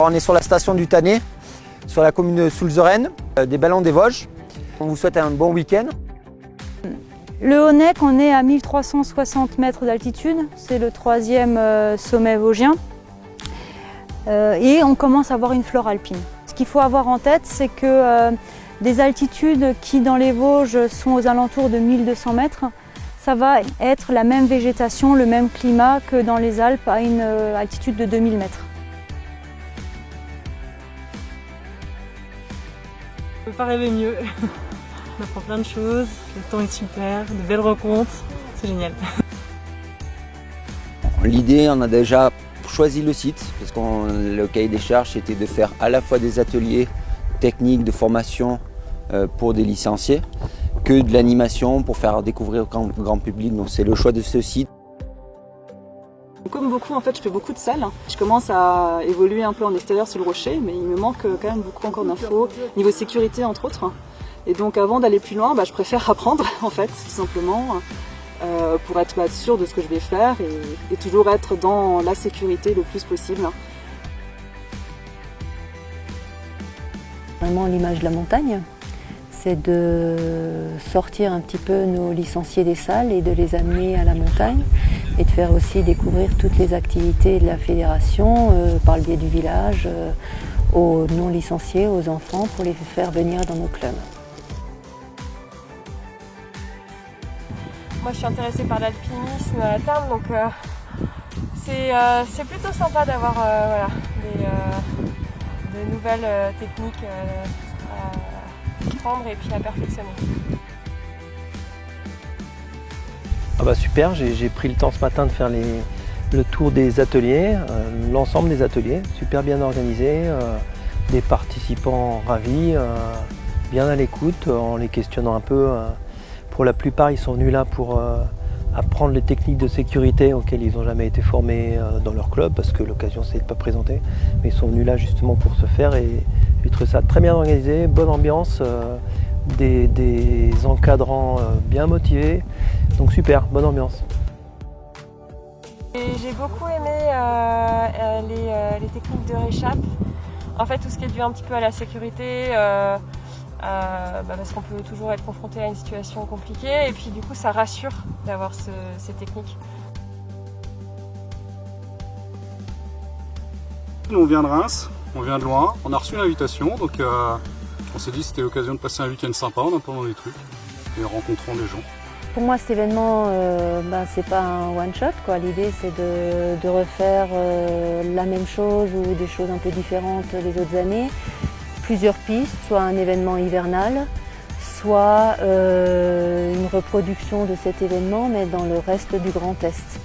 On est sur la station du Tannet, sur la commune de Soulzeren, des Ballons des Vosges. On vous souhaite un bon week-end. Le Haut-Nec, on est à 1360 mètres d'altitude, c'est le 3e sommet vosgien. Et on commence à avoir une flore alpine. Ce qu'il faut avoir en tête, c'est que des altitudes qui dans les Vosges sont aux alentours de 1200 mètres, ça va être la même végétation, le même climat que dans les Alpes à une altitude de 2000 mètres. On ne peut pas rêver mieux. On apprend plein de choses, le temps est super, de belles rencontres, c'est génial. L'idée, on a déjà choisi le site, parce que le cahier des charges était de faire à la fois des ateliers techniques de formation pour des licenciés, que de l'animation pour faire découvrir au grand public. Donc c'est le choix de ce site. Comme beaucoup, en fait, je fais beaucoup de salles. Je commence à évoluer un peu en extérieur sur le rocher, mais il me manque quand même beaucoup encore d'infos, niveau sécurité entre autres. Et donc avant d'aller plus loin, je préfère apprendre en fait, tout simplement, pour être sûr de ce que je vais faire et toujours être dans la sécurité le plus possible. Vraiment l'image de la montagne, c'est de sortir un petit peu nos licenciés des salles et de les amener à la montagne et de faire aussi découvrir toutes les activités de la fédération par le biais du village aux non-licenciés, aux enfants, pour les faire venir dans nos clubs. Moi je suis intéressée par l'alpinisme à terme, donc c'est plutôt sympa d'avoir des nouvelles techniques à prendre et puis à perfectionner. Ah bah super, j'ai pris le temps ce matin de faire le tour des ateliers, l'ensemble des ateliers, super bien organisé, des participants ravis, bien à l'écoute, en les questionnant un peu. Pour la plupart, ils sont venus là pour apprendre les techniques de sécurité auxquelles ils n'ont jamais été formés dans leur club, parce que l'occasion ne s'est pas présentée. Mais ils sont venus là justement pour se faire et j'ai trouvé ça très bien organisé, bonne ambiance, des encadrants bien motivés. Donc super, bonne ambiance. J'ai beaucoup aimé les techniques de réchappe. En fait, tout ce qui est dû un petit peu à la sécurité, parce qu'on peut toujours être confronté à une situation compliquée et puis du coup ça rassure d'avoir ces techniques. On vient de Reims, on vient de loin, on a reçu l'invitation, donc on s'est dit que c'était l'occasion de passer un week-end sympa en apprenant des trucs et en rencontrant des gens. Pour moi cet événement, c'est pas un one-shot, quoi. L'idée c'est de refaire la même chose ou des choses un peu différentes les autres années. Plusieurs pistes, soit un événement hivernal, soit une reproduction de cet événement mais dans le reste du Grand Est.